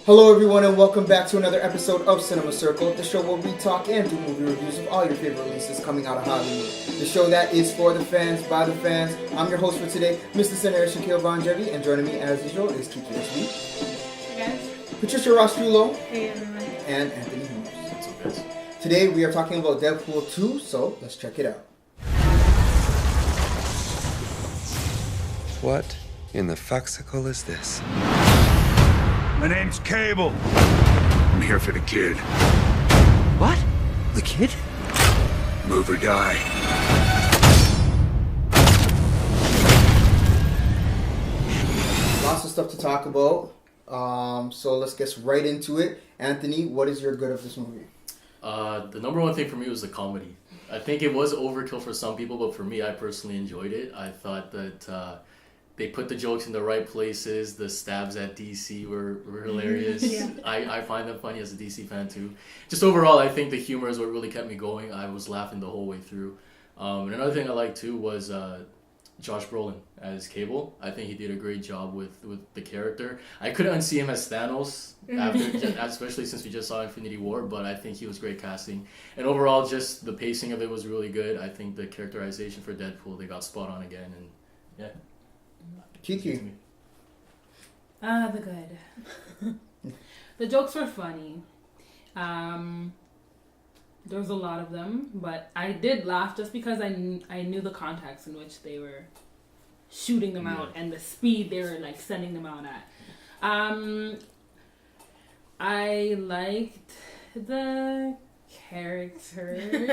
Hello everyone and welcome back to another episode of Cinema Circle, the show where we talk and do movie reviews of all your favorite releases coming out of Hollywood. The show that is for the fans, by the fans. I'm your host for today, Mr. Zander VonJevy, and joining me as usual is Kiki SB. Hey guys. Patricia Rostrulo. Hey everyone. And Anthony Holmes. What's up guys? Today we are talking about Deadpool 2, so let's check it out. What in the foxicle is this? My name's Cable. I'm here for the kid. What? The kid? Move or die. Lots of stuff to talk about. So let's get right into it. Anthony, what is your good of this movie? The number one thing for me was the comedy. I think it was overkill for some people, but for me, I personally enjoyed it. I thought that they put the jokes in the right places. The stabs at DC were hilarious. Yeah. I find them funny as a DC fan too. Just overall, I think the humor is what really kept me going. I was laughing the whole way through. And another thing I liked too was Josh Brolin as Cable. I think he did a great job with the character. I couldn't unsee him as Thanos, especially since we just saw Infinity War, but I think he was great casting. And overall, just the pacing of it was really good. I think the characterization for Deadpool, they got spot on again. And yeah. Kiki. The good. The jokes were funny. There was a lot of them, but I did laugh just because I knew the context in which they were shooting them out and the speed they were like sending them out at. I liked the characters.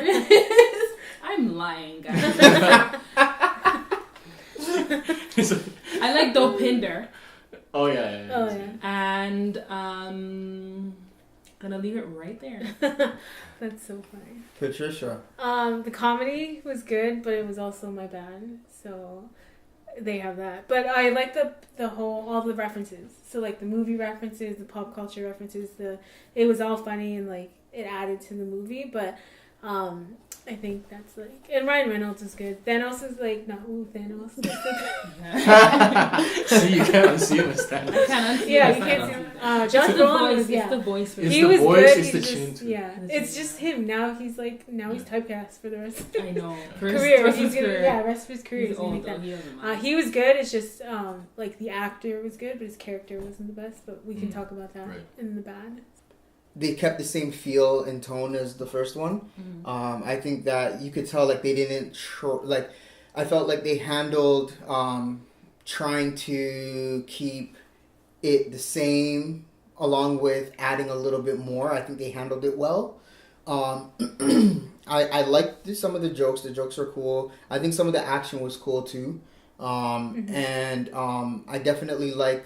I'm lying, guys. I like Dopinder. Oh yeah. Oh yeah. And gonna leave it right there. That's so funny. Patricia. The comedy was good, but it was also my bad. So they have that. But I like the whole all the references. So like the movie references, the pop culture references, it was all funny and like it added to the movie, but I think that's like, and Ryan Reynolds is good. Thanos is like, not Thanos. So you can't see him as Thanos. Yeah, you can't see him. Josh Brolin is, It's the voice. It's he the was voice, good. it's the He's chin just, too. yeah, it's just him. Now he's typecast for the rest of I know. his career. Rest of his career. He's He's gonna old, make though. He that. doesn't mind. He was good. It's just like the actor was good, but his character wasn't the best. But we can talk about that in the bad. They kept the same feel and tone as the first one. I think that you could tell like they didn't I felt like they handled trying to keep it the same along with adding a little bit more. I think they handled it well. I liked some of the jokes. The jokes were cool. I think some of the action was cool too. And I definitely liked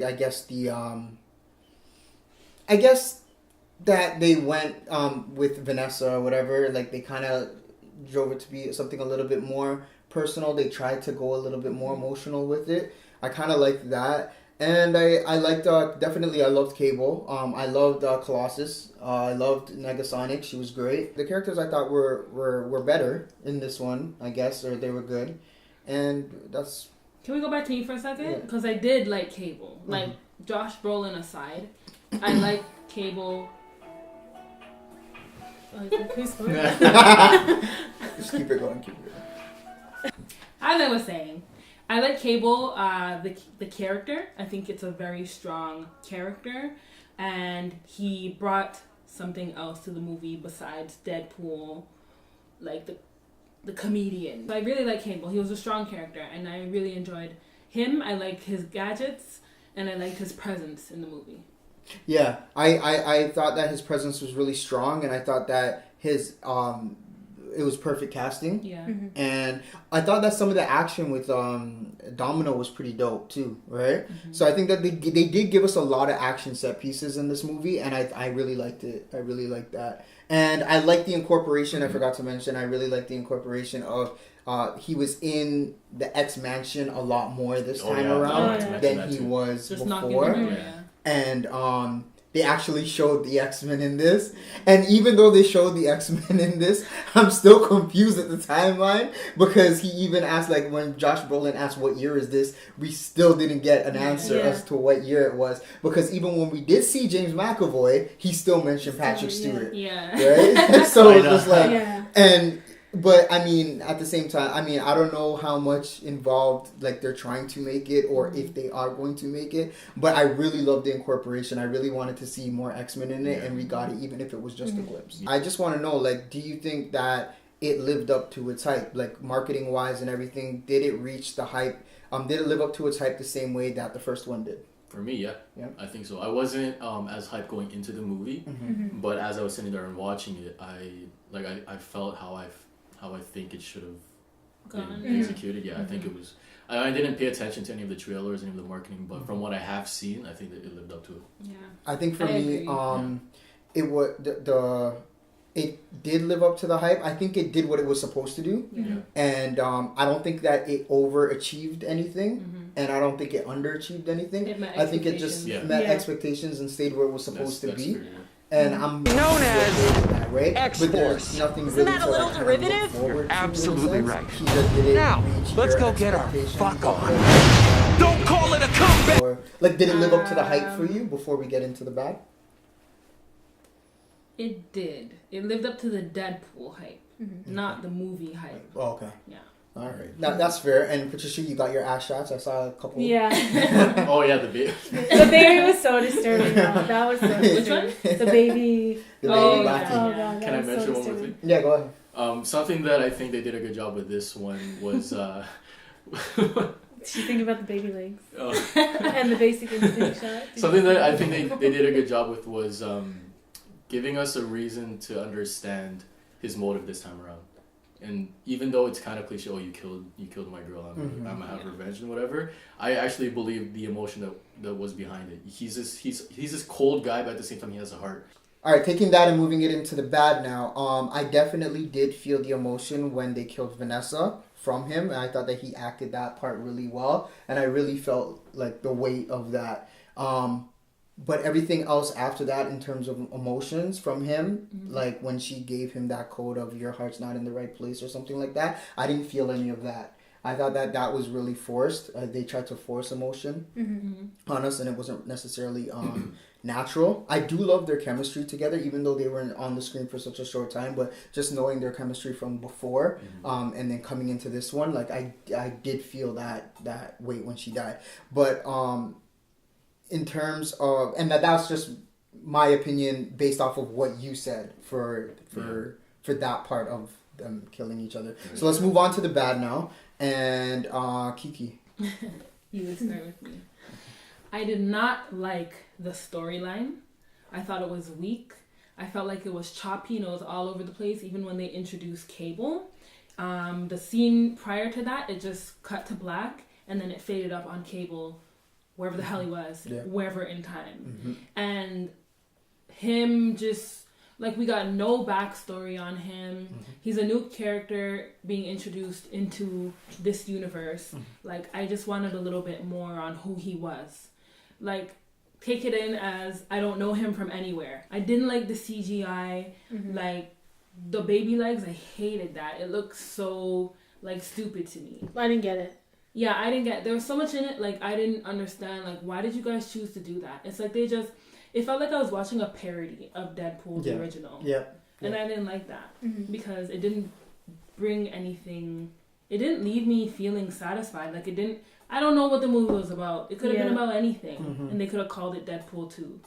that they went with Vanessa or whatever, like they kind of drove it to be something a little bit more personal. They tried to go a little bit more emotional with it. I kind of liked that. And I liked, definitely I loved Cable. I loved Colossus. I loved Negasonic. She was great. The characters I thought were better in this one, I guess, or they were good. And that's... Can we go back to me for a second? Yeah. Because I did like Cable. Like, Josh Brolin aside, I like Cable... Who's fun? Just keep it going, As I was saying, I like Cable, the character. I think it's a very strong character. And he brought something else to the movie besides Deadpool, like the comedian. So I really like Cable. He was a strong character, and I really enjoyed him. I liked his gadgets, and I liked his presence in the movie. Yeah, I thought that his presence was really strong, and I thought that his it was perfect casting. Yeah. And I thought that some of the action with Domino was pretty dope too, right? So I think that they did give us a lot of action set pieces in this movie, and I really liked it. I really liked that. And I liked the incorporation, I forgot to mention, I really liked the incorporation of he was in the X Mansion a lot more this time around than he was just before. knocking them over, And they actually showed the X-Men in this. And even though they showed the X-Men in this, I'm still confused at the timeline, because he even asked, like, when Josh Brolin asked what year is this, we still didn't get an answer as to what year it was. Because even when we did see James McAvoy, he still mentioned Patrick Stewart. Yeah. Right? So it was like, Yeah. But I mean, at the same time, I mean, I don't know how much involved like they're trying to make it, or if they are going to make it. But I really love the incorporation. I really wanted to see more X-Men in it, and we got it, even if it was just a glimpse. I just want to know, like, do you think that it lived up to its hype, like marketing wise and everything? Did it reach the hype? Did it live up to its hype the same way that the first one did? For me, yeah, I think so. I wasn't as hyped going into the movie, but as I was sitting there and watching it, I felt how I think it should have been executed. Yeah, I think it was. I didn't pay attention to any of the trailers, any of the marketing, but from what I have seen, I think that it lived up to it. Yeah. I think for me, it was it did live up to the hype. I think it did what it was supposed to do, and I don't think that it overachieved anything, and I don't think it underachieved anything. I think it just met expectations and stayed where it was supposed to be. Fair, And I'm known as that, right? X-Force. But there's nothing Isn't really that a to, little like, kind of look derivative? forward You're to, in a absolutely sense. right. He just didn't Now, reach let's your go get our expectations fuck of on. it. Don't call it a comeback! Or, like, did it live up to the hype for you before we get into the bad? It did. It lived up to the Deadpool hype, not the movie hype. Oh, okay. Yeah. All right. That's fair. And Patricia, you got your ass shots. I saw a couple. Yeah. Oh yeah, the baby. The baby was so disturbing. Though. That was so disturbing. The baby. The baby Oh, laughing. Oh god. Can I That was mention so one more disturbing. thing? Yeah, go ahead. Something that I think they did a good job with this one was She think about the baby legs oh. and the basic instinct shot. Something that I think they did a good job with was giving us a reason to understand his motive this time around. And even though it's kind of cliche, oh, you killed my girl, I'm gonna have revenge and whatever, I actually believe the emotion that was behind it. He's this cold guy, but at the same time he has a heart. All right, taking that and moving it into the bad now. I definitely did feel the emotion when they killed Vanessa from him, and I thought that he acted that part really well, and I really felt like the weight of that. But everything else after that, in terms of emotions from him, like when she gave him that code of your heart's not in the right place or something like that, I didn't feel any of that. I thought that was really forced. They tried to force emotion on us, and it wasn't necessarily natural. I do love their chemistry together, even though they weren't on the screen for such a short time. But just knowing their chemistry from before, and then coming into this one, like I did feel that weight when she died. But in terms of, and that's just my opinion based off of what you said for that part of them killing each other. So let's move on to the bad now. And Kiki. You would start with me. I did not like the storyline. I thought it was weak. I felt like it was choppy and it was all over the place, even when they introduced Cable. The scene prior to that, it just cut to black and then it faded up on Cable, wherever the hell he was, wherever in time. And him just, like, we got no backstory on him. He's a new character being introduced into this universe. Like, I just wanted a little bit more on who he was. Like, take it in as I don't know him from anywhere. I didn't like the CGI. Like, the baby legs, I hated that. It looked so, like, stupid to me. I didn't get it. Yeah, I didn't get, there was so much in it, like, I didn't understand, like, why did you guys choose to do that? It's like they just, it felt like I was watching a parody of Deadpool, the original. And I didn't like that, because it didn't bring anything, it didn't leave me feeling satisfied, like, it didn't, I don't know what the movie was about. It could have been about anything, and they could have called it Deadpool 2.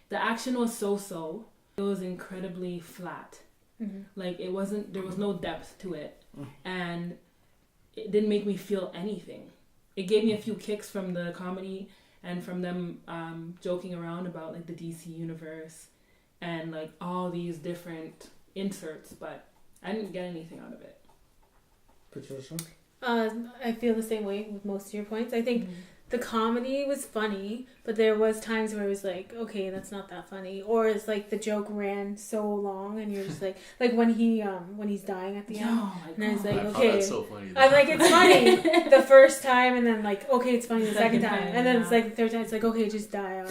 The action was so-so, it was incredibly flat. Like, it wasn't, there was no depth to it, and it didn't make me feel anything. It gave me a few kicks from the comedy and from them joking around about, like, the DC universe and, like, all these different inserts, but I didn't get anything out of it. Patricia? I feel the same way with most of your points. I think the comedy was funny, but there was times where it was like, okay, that's not that funny, or it's like the joke ran so long, and you're just like when he's dying at the end, and then it's like, okay, that's so funny. I'm like, it's funny the first time, and then like, okay, it's funny the second time, and then it's like the third time, it's like, okay, just die.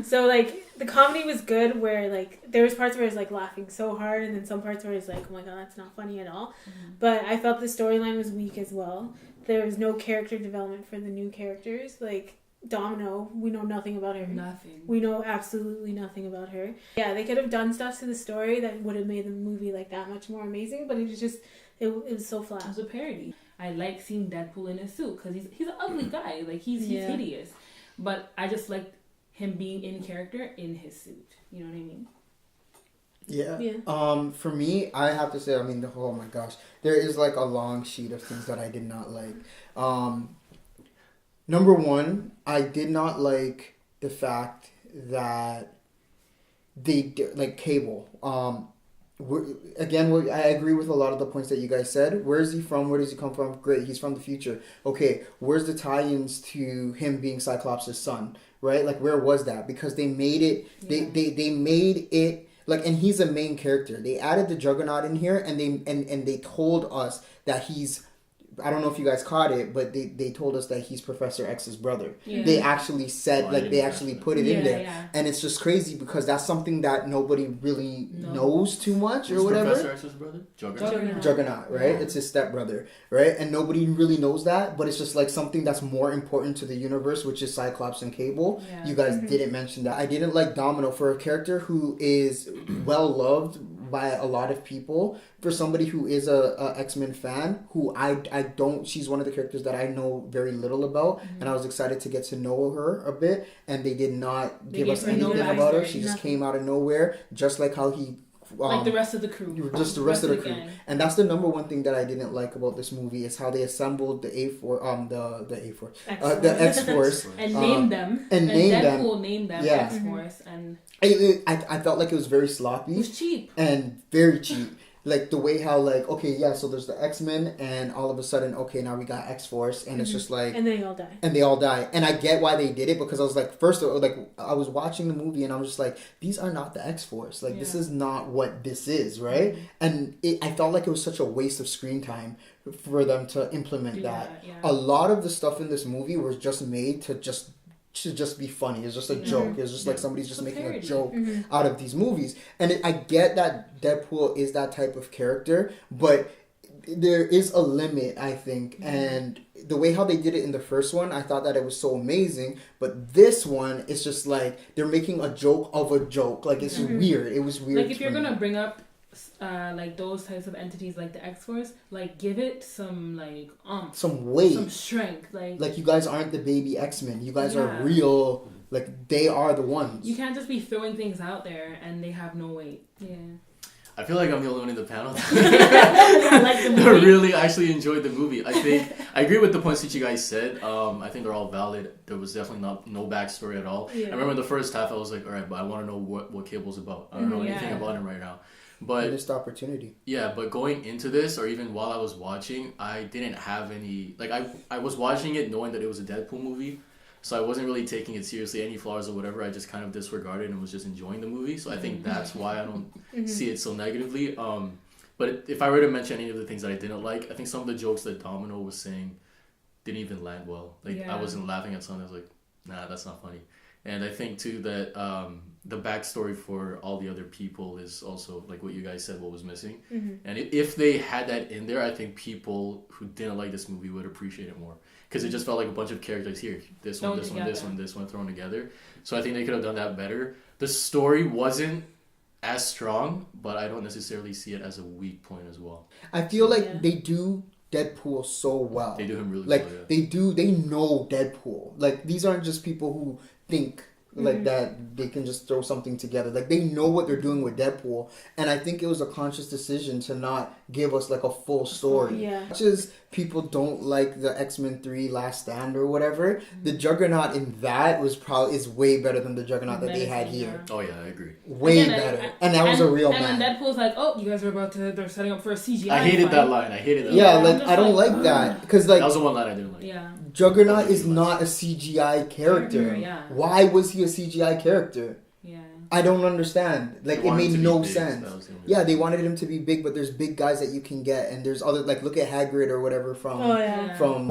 So like the comedy was good, where like there was parts where I was like laughing so hard, and then some parts where I was like, oh my god, that's not funny at all. But I felt the storyline was weak as well. There was no character development for the new characters. Like Domino, we know nothing about her. Nothing. We know absolutely nothing about her. Yeah, they could have done stuff to the story that would have made the movie like that much more amazing, but it was just, it was so flat. It was a parody. I like seeing Deadpool in a suit because he's an ugly guy. Like he's hideous, but I just liked him being in character in his suit. You know what I mean? Yeah. For me, I have to say, I mean, oh my gosh, there is like a long sheet of things that I did not like. Number one, I did not like the fact that like Cable. I agree with a lot of the points that you guys said. Where is he from? Where does he come from? Great, he's from the future. Okay, where's the tie-ins to him being Cyclops' son? Right? Like, where was that? Because they made it. They made it like, and he's a main character. They added the Juggernaut in here, and they told us that he's. I don't know if you guys caught it, but they told us that he's Professor X's brother. Yeah. They actually said, they actually put it in there. Yeah. And it's just crazy because that's something that nobody really knows too much or whatever. Professor X's brother? Juggernaut, right? Yeah. It's his stepbrother, right? And nobody really knows that, but it's just like something that's more important to the universe, which is Cyclops and Cable. Yeah. You guys didn't mention that. I didn't like Domino for a character who is well loved by a lot of people. For somebody who is a X-Men fan, who I don't, she's one of the characters that I know very little about, and I was excited to get to know her a bit, and they did not give us anything about her. She just came out of nowhere, just like how he like the rest of the crew. Just the rest of the crew. Gang. And that's the number one thing that I didn't like about this movie is how they assembled the the X-Force. And named them. And named Deadpool named them X-Force. And I felt like it was very sloppy. It was cheap. And very cheap. Like the way how like, okay, yeah, so there's the X-Men and all of a sudden, okay, now we got X-Force and it's just like... And they all die. And they all die. And I get why they did it because I was like, first of all, like I was watching the movie and I was just like, these are not the X-Force. Like this is not what this is, right? And I felt like it was such a waste of screen time for them to implement that. Yeah. A lot of the stuff in this movie was just made to just be funny. It's just a joke. It's just like somebody's just making a joke out of these movies. And I get that Deadpool is that type of character, but there is a limit, I think. And the way how they did it in the first one, I thought that it was so amazing. But this one, it's just like they're making a joke of a joke. Like it's weird. It was weird. Like if you're gonna bring up like those types of entities like the X-Force, like give it some like some weight, some strength, like you guys aren't the baby X-Men. You guys are real. Like they are the ones. You can't just be throwing things out there and they have no weight. Yeah. I feel like I'm the only one in the panel I like the movie. that really actually enjoyed the movie. I agree with the points that you guys said. I think they're all valid. There was definitely no backstory at all. Yeah. I remember in the first half I was like, all right, but I want to know what Cable's about. I don't know anything about him right now. But missed opportunity. Yeah, but going into this, or even while I was watching, I didn't have any... Like, I was watching it knowing that it was a Deadpool movie, so I wasn't really taking it seriously, any flaws or whatever. I just kind of disregarded and was just enjoying the movie. So I think that's why I don't see it so negatively. But if I were to mention any of the things that I didn't like, I think some of the jokes that Domino was saying didn't even land well. Like, I wasn't laughing at something. I was like, nah, that's not funny. And I think, too, that the backstory for all the other people is also, like what you guys said, what was missing. And if they had that in there, I think people who didn't like this movie would appreciate it more. Because it just felt like a bunch of characters here. This one thrown together. So I think they could have done that better. The story wasn't as strong, but I don't necessarily see it as a weak point as well. I feel like they do Deadpool so well. They do him really well, yeah. They know Deadpool. Like, these aren't just people who think like that they can just throw something together. Like, they know what they're doing with Deadpool, and I think it was a conscious decision to not give us like a full story. Yeah. Much as people don't like the X-Men 3 Last Stand or whatever, the Juggernaut in that is way better than the Juggernaut that they had here. Oh yeah, I agree. Way better. And that was a real man. And then Deadpool's like, oh, you guys are they're setting up for a CGI I hated fight. that line. Yeah, like, I don't like that. Because like, that was the one line I didn't like. Yeah. Juggernaut is not a CGI character. Yeah. Why was he a CGI character? Yeah. I don't understand. Like, They it wanted made to be no big, so sense. that was the only Yeah, they reason. wanted him to be big, but there's big guys that you can get, and there's other, like, look at Hagrid or whatever from Oh yeah. from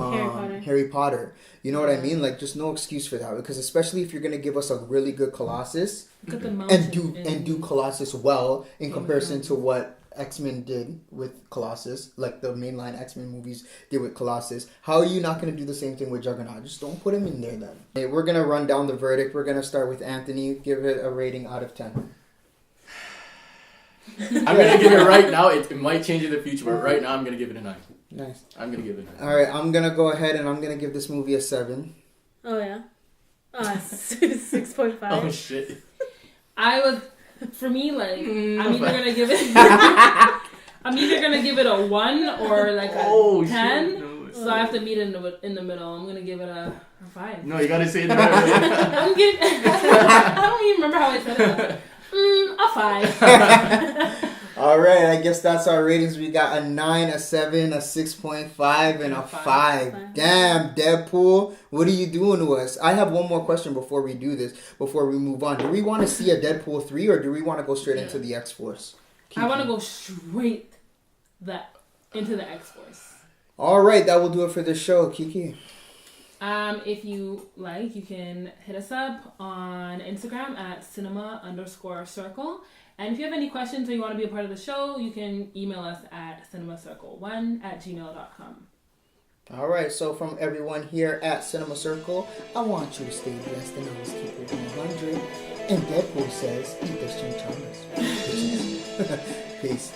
Harry Potter. You know what I mean? Like, just no excuse for that, because especially if you're gonna give us a really good Colossus Look at the and mountain do Colossus well in comparison to what X-Men did with Colossus, like the mainline X-Men movies did with Colossus. How are you not going to do the same thing with Juggernaut? Just don't put him in there then. Okay, we're going to run down the verdict. We're going to start with Anthony. Give it a rating out of 10. I'm gonna give it right now. It might change in the future, but right now I'm gonna give it a 9. Nice. I'm gonna give it a 9. All right, I'm going to go ahead and I'm going to give this movie a 7. Oh yeah. 6.5. Oh shit. For me, like, I'm either gonna give it I'm either gonna give it a 1 or like a 10. Shit, no. So I have to meet in the middle. I'm gonna give it a 5. No, you gotta say it the right way. I'm getting I don't even remember how I said it. A 5. All right, I guess that's our ratings. We got a 9, a 7, a 6.5, and a 5. Damn, Deadpool, what are you doing to us? I have one more question before we do this, before we move on. Do we want to see a Deadpool 3 or do we want to go straight into the X-Force? I want to go straight into the X-Force. All right, that will do it for this show. Kiki. If you like, you can hit us up on Instagram at cinema_circle. And if you have any questions or you want to be a part of the show, you can email us at cinemacircle1@gmail.com. All right, so from everyone here at Cinema Circle, I want you to stay blessed and always keep it 100. And Deadpool says, eat those chimichangas. Peace.